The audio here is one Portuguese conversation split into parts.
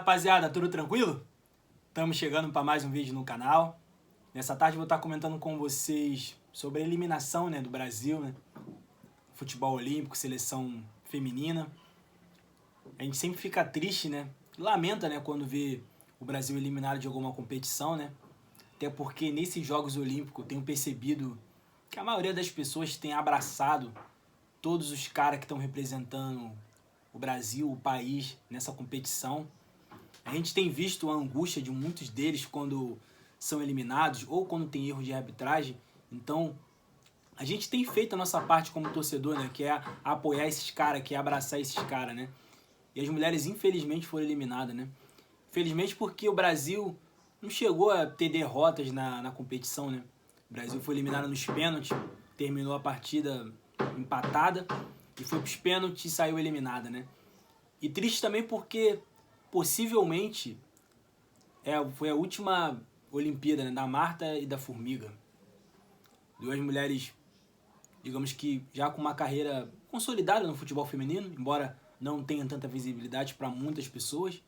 rapaziada, tudo tranquilo? Estamos chegando para mais um vídeo no canal. Nessa tarde eu vou estar comentando com vocês sobre a eliminação, do Brasil, futebol olímpico, seleção feminina. A gente sempre fica triste, lamenta, quando vê o Brasil eliminado de alguma competição, Até porque nesses Jogos Olímpicos eu tenho percebido que a maioria das pessoas tem abraçado todos os caras que estão representando o Brasil, o país, nessa competição. A gente tem visto a angústia de muitos deles quando são eliminados ou quando tem erro de arbitragem. Então, a gente tem feito a nossa parte como torcedor, que é apoiar esses caras, que é abraçar esses caras, E as mulheres, infelizmente, foram eliminadas, Felizmente porque o Brasil não chegou a ter derrotas na competição, O Brasil foi eliminado nos pênaltis, terminou a partida empatada e foi para os pênaltis e saiu eliminada, E triste também porque possivelmente foi a última Olimpíada, da Marta e da Formiga. Duas mulheres, digamos que já com uma carreira consolidada no futebol feminino, embora não tenham tanta visibilidade para muitas pessoas,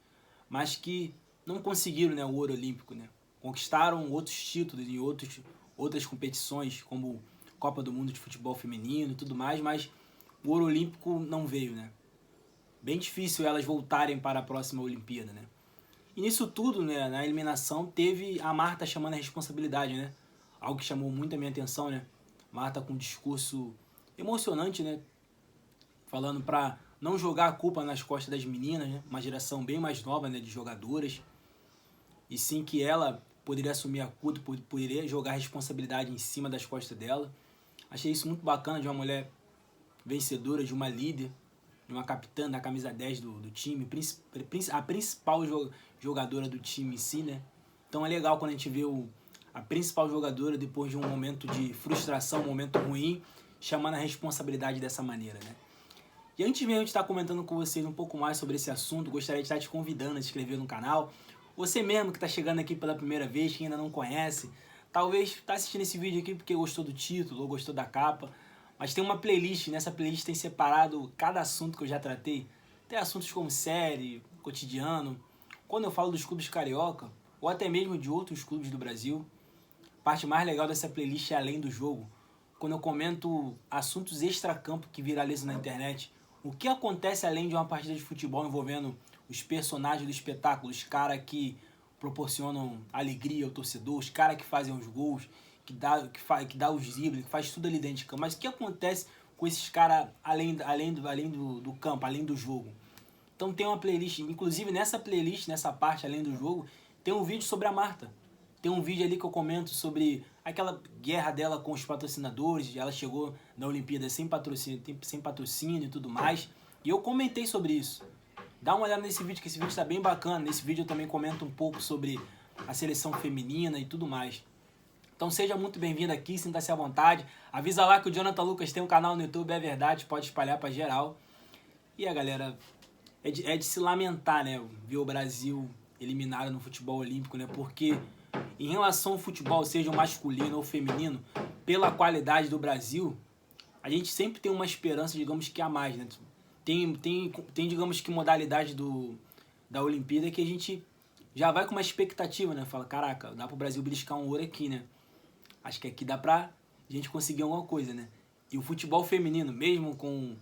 mas que não conseguiram o ouro olímpico. Conquistaram outros títulos em outras competições, como Copa do Mundo de futebol feminino e tudo mais, mas o ouro olímpico não veio. Bem difícil elas voltarem para a próxima Olimpíada, E nisso tudo, na eliminação, teve a Marta chamando a responsabilidade, Algo que chamou muito a minha atenção, Marta com um discurso emocionante, Falando para não jogar a culpa nas costas das meninas, Uma geração bem mais nova, de jogadoras. E sim que ela poderia assumir a culpa, poderia jogar a responsabilidade em cima das costas dela. Achei isso muito bacana de uma mulher vencedora, de uma líder, de uma capitã da camisa 10 do time, a principal jogadora do time em si, Então é legal quando a gente vê a principal jogadora, depois de um momento de frustração, um momento ruim, chamando a responsabilidade dessa maneira, E antes mesmo de estar comentando com vocês um pouco mais sobre esse assunto, gostaria de estar te convidando a se inscrever no canal. Você mesmo que está chegando aqui pela primeira vez, que ainda não conhece, talvez está assistindo esse vídeo aqui porque gostou do título ou gostou da capa, mas tem uma playlist, nessa playlist tem separado cada assunto que eu já tratei. Tem assuntos como série, cotidiano, quando eu falo dos clubes carioca, ou até mesmo de outros clubes do Brasil. A parte mais legal dessa playlist é além do jogo, quando eu comento assuntos extracampo que viralizam na internet. O que acontece além de uma partida de futebol envolvendo os personagens do espetáculo, os caras que proporcionam alegria ao torcedor, os caras que fazem os gols, que dá os dribles, que faz tudo ali dentro de campo. Mas o que acontece com esses caras além do campo, além do jogo? Então tem uma playlist, inclusive nessa playlist, nessa parte além do jogo, tem um vídeo sobre a Marta. Tem um vídeo ali que eu comento sobre aquela guerra dela com os patrocinadores. Ela chegou na Olimpíada sem patrocínio e tudo mais. E eu comentei sobre isso. Dá uma olhada nesse vídeo, que esse vídeo está bem bacana. Nesse vídeo eu também comento um pouco sobre a seleção feminina e tudo mais. Então seja muito bem-vindo aqui, sinta-se à vontade. Avisa lá que o Jonathan Lucas tem um canal no YouTube, é verdade, pode espalhar para geral. E a galera, é de se lamentar, ver o Brasil eliminado no futebol olímpico, Porque em relação ao futebol, seja o masculino ou feminino, pela qualidade do Brasil, a gente sempre tem uma esperança, digamos que a mais, Tem digamos que modalidade da Olimpíada que a gente já vai com uma expectativa, Fala, caraca, dá pro Brasil beliscar um ouro aqui, Acho que aqui dá pra gente conseguir alguma coisa, E o futebol feminino, mesmo com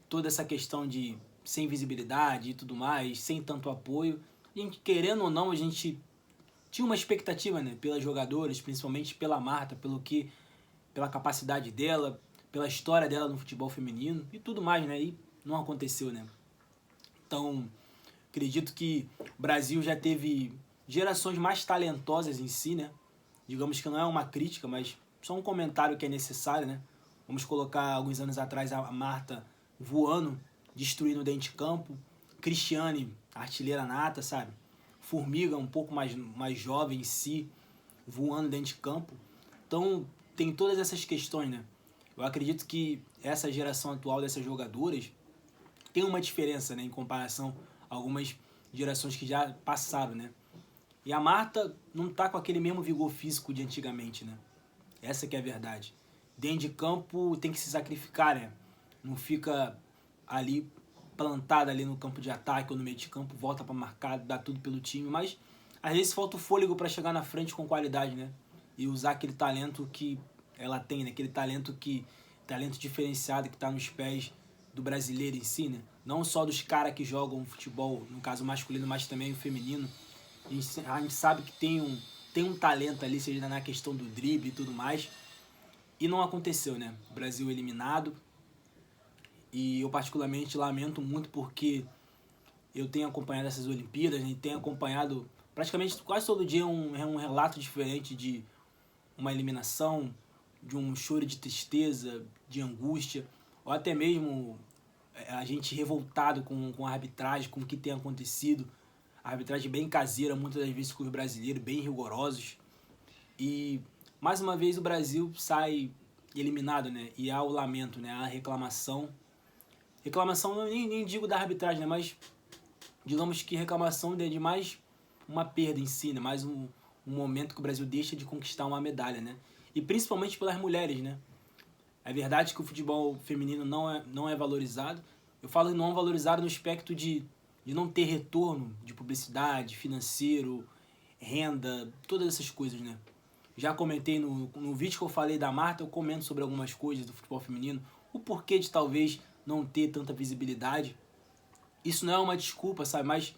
toda essa questão de sem visibilidade e tudo mais, sem tanto apoio, a gente, querendo ou não, a gente tinha uma expectativa, pelas jogadoras, principalmente pela Marta, pela capacidade dela, pela história dela no futebol feminino e tudo mais, E não aconteceu, Então, acredito que o Brasil já teve gerações mais talentosas em si, Digamos que não é uma crítica, mas só um comentário que é necessário, Vamos colocar alguns anos atrás a Marta voando, destruindo dentro de campo, Cristiane, artilheira nata, sabe? Formiga, um pouco mais jovem em si, voando dentro de campo. Então, tem todas essas questões, Eu acredito que essa geração atual dessas jogadoras tem uma diferença, em comparação a algumas gerações que já passaram, E a Marta não tá com aquele mesmo vigor físico de antigamente, Essa que é a verdade. Dentro de campo tem que se sacrificar, Não fica ali plantada ali no campo de ataque ou no meio de campo, volta para marcar, dá tudo pelo time, mas às vezes falta o fôlego para chegar na frente com qualidade, né? E usar aquele talento que ela tem, né? Aquele talento diferenciado que está nos pés do brasileiro em si, né? Não só dos caras que jogam futebol, no caso masculino, mas também o feminino. A gente sabe que tem um talento ali, seja na questão do drible e tudo mais. E não aconteceu, né? O Brasil eliminado. E eu particularmente lamento muito porque eu tenho acompanhado essas Olimpíadas, né? E tenho acompanhado praticamente quase todo dia um relato diferente de uma eliminação, de um choro de tristeza, de angústia, ou até mesmo a gente revoltado com a arbitragem, com o que tem acontecido. A arbitragem bem caseira, muitas das vezes com os brasileiros, bem rigorosos. E mais uma vez o Brasil sai eliminado, né? E há o lamento, né? Há a reclamação. Reclamação, eu nem digo da arbitragem, né? Mas digamos que reclamação de mais uma perda em si, né? Mais um momento que o Brasil deixa de conquistar uma medalha, né? E principalmente pelas mulheres, né? É verdade que o futebol feminino não é valorizado. Eu falo não valorizado no aspecto de não ter retorno de publicidade, financeiro, renda, todas essas coisas, né? Já comentei no vídeo que eu falei da Marta, eu comento sobre algumas coisas do futebol feminino, o porquê de talvez não ter tanta visibilidade. Isso não é uma desculpa, sabe? Mas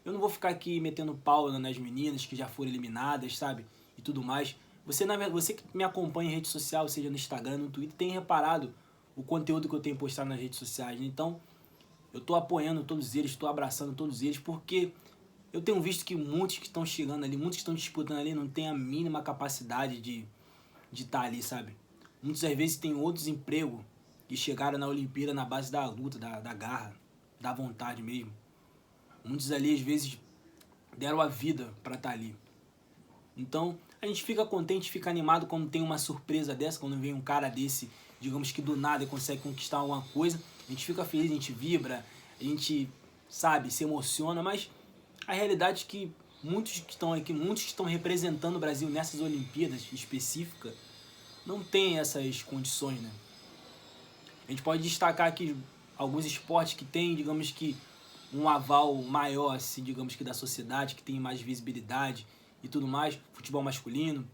eu não vou ficar aqui metendo pau nas meninas que já foram eliminadas, sabe? E tudo mais. Você que me acompanha em rede social, seja no Instagram, no Twitter, tem reparado o conteúdo que eu tenho postado nas redes sociais. Então, eu estou apoiando todos eles, estou abraçando todos eles, porque eu tenho visto que muitos que estão chegando ali, muitos que estão disputando ali, não tem a mínima capacidade de estar ali, sabe? Muitas às vezes tem outros empregos que chegaram na Olimpíada na base da luta, da garra, da vontade mesmo. Muitos ali, às vezes, deram a vida para estar ali. Então, a gente fica contente, fica animado quando tem uma surpresa dessa, quando vem um cara desse, digamos que do nada consegue conquistar alguma coisa. A gente fica feliz, a gente vibra, a gente, sabe, se emociona, mas a realidade é que muitos que estão aqui, muitos que estão representando o Brasil nessas Olimpíadas específicas, não tem essas condições, né? A gente pode destacar aqui alguns esportes que têm, digamos que, um aval maior, assim, digamos que da sociedade, que tem mais visibilidade e tudo mais. Futebol masculino,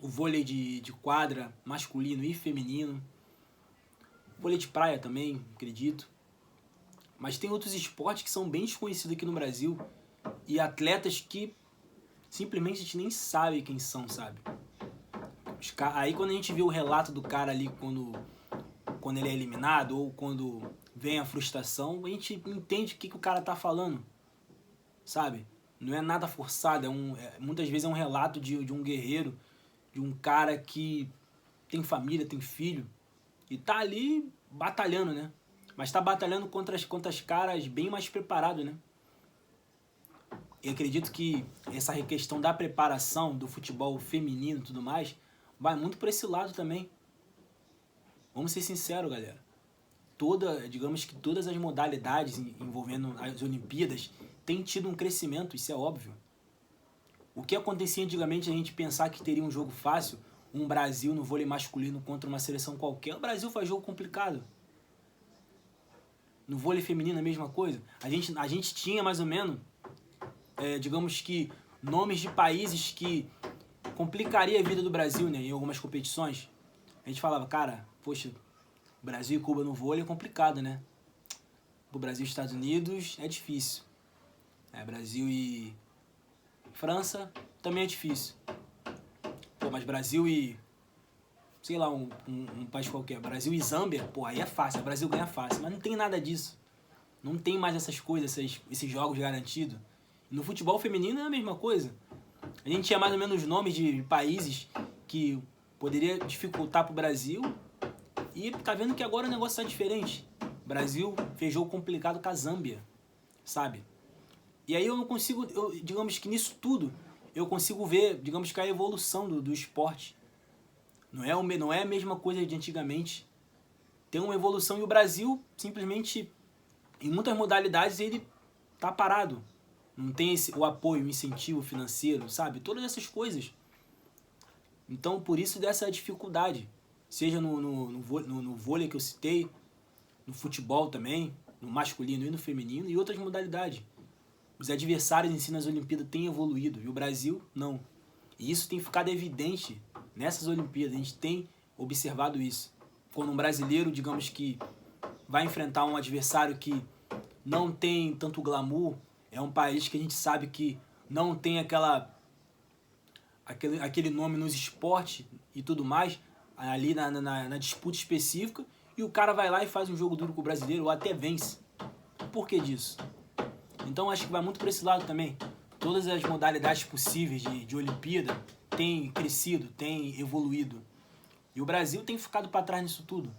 o vôlei de quadra masculino e feminino, vôlei de praia também, acredito. Mas tem outros esportes que são bem desconhecidos aqui no Brasil e atletas que simplesmente a gente nem sabe quem são, sabe? Aí quando a gente vê o relato do cara ali quando ele é eliminado ou quando vem a frustração, a gente entende o que o cara tá falando, sabe? Não é nada forçado, muitas vezes é um relato de um guerreiro, de um cara que tem família, tem filho, e tá ali batalhando, né? Mas tá batalhando contra as caras bem mais preparados, né? E acredito que essa questão da preparação do futebol feminino e tudo mais vai muito por esse lado também. Vamos ser sinceros, galera. Digamos que todas as modalidades envolvendo as Olimpíadas têm tido um crescimento, isso é óbvio. O que acontecia antigamente, a gente pensar que teria um jogo fácil, um Brasil no vôlei masculino contra uma seleção qualquer, o Brasil faz jogo complicado. No vôlei feminino a mesma coisa. A gente tinha mais ou menos, digamos que, nomes de países que complicaria a vida do Brasil, né, em algumas competições. A gente falava, cara, poxa, Brasil e Cuba no vôlei é complicado, né? O Brasil e Estados Unidos é difícil. Brasil e França também é difícil. Pô, mas Brasil e, sei lá, um país qualquer, Brasil e Zâmbia, pô, aí é fácil, o Brasil ganha fácil. Mas não tem nada disso. Não tem mais essas coisas, esses jogos garantidos. No futebol feminino é a mesma coisa. A gente tinha mais ou menos nomes de países que poderia dificultar pro Brasil. E tá vendo que agora o negócio tá diferente. O Brasil fez jogo complicado com a Zâmbia, sabe? E aí eu não consigo, digamos que nisso tudo, eu consigo ver, digamos que a evolução do esporte. Não é a mesma coisa de antigamente. Tem uma evolução e o Brasil, simplesmente, em muitas modalidades, ele tá parado. Não tem o apoio, o incentivo financeiro, sabe? Todas essas coisas. Então, por isso dessa dificuldade. Seja no vôlei que eu citei, no futebol também. no masculino e no feminino, e outras modalidades. Os adversários em si nas Olimpíadas têm evoluído, e o Brasil não. E isso tem ficado evidente nessas Olimpíadas, a gente tem observado isso. Quando um brasileiro, digamos que, vai enfrentar um adversário que não tem tanto glamour, é um país que a gente sabe que não tem aquele nome nos esportes e tudo mais, ali na disputa específica, e o cara vai lá e faz um jogo duro com o brasileiro, ou até vence. Por que disso? Então acho que vai muito para esse lado também. Todas as modalidades possíveis de Olimpíada têm crescido, têm evoluído. E o Brasil tem ficado para trás nisso tudo.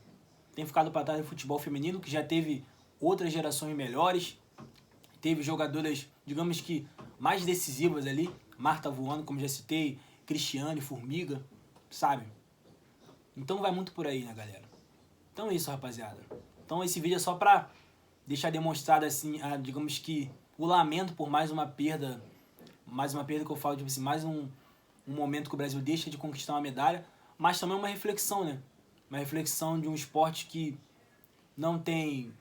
Tem ficado para trás do futebol feminino, que já teve outras gerações melhores, teve jogadoras, digamos que, mais decisivas ali, Marta voando, como já citei, Cristiane, Formiga, sabe? Então vai muito por aí, né, galera? Então é isso, rapaziada. Então esse vídeo é só pra deixar demonstrado, assim, digamos que, o lamento por mais uma perda que eu falo, tipo assim, mais um momento que o Brasil deixa de conquistar uma medalha, mas também uma reflexão, né? Uma reflexão de um esporte que não tem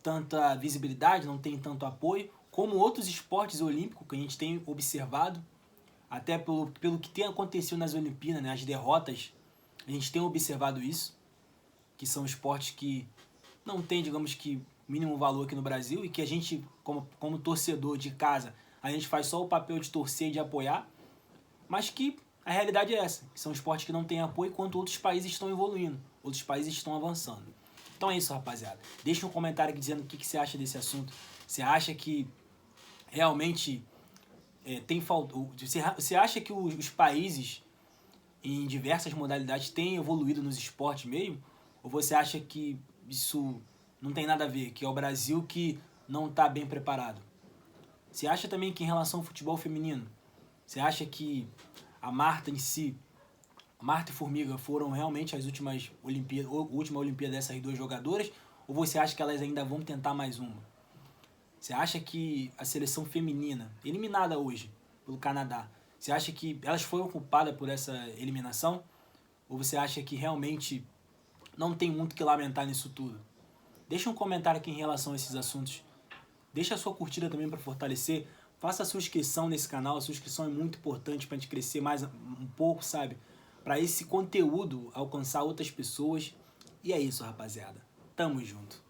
tanta visibilidade, não tem tanto apoio, como outros esportes olímpicos que a gente tem observado, até pelo que tem acontecido nas Olimpíadas, né? As derrotas, a gente tem observado isso, que são esportes que não tem, digamos que, mínimo valor aqui no Brasil, e que a gente, como torcedor de casa, a gente faz só o papel de torcer e de apoiar, mas que a realidade é essa, que são esportes que não têm apoio, enquanto outros países estão evoluindo, outros países estão avançando. Então é isso, rapaziada. Deixa um comentário aqui dizendo o que você acha desse assunto. Você acha que realmente tem falta? Você acha que os países em diversas modalidades têm evoluído nos esportes mesmo? Ou você acha que isso não tem nada a ver, que é o Brasil que não está bem preparado? Você acha também que em relação ao futebol feminino, você acha que a Marta em si, Marta e Formiga foram realmente as últimas Olimpíadas, última Olimpíada dessas duas jogadoras, ou você acha que elas ainda vão tentar mais uma? Você acha que a seleção feminina, eliminada hoje pelo Canadá, você acha que elas foram culpadas por essa eliminação? Ou você acha que realmente não tem muito o que lamentar nisso tudo? Deixa um comentário aqui em relação a esses assuntos. Deixa a sua curtida também para fortalecer. Faça a sua inscrição nesse canal. A sua inscrição é muito importante para a gente crescer mais um pouco, sabe? Para esse conteúdo alcançar outras pessoas. E é isso, rapaziada. Tamo junto.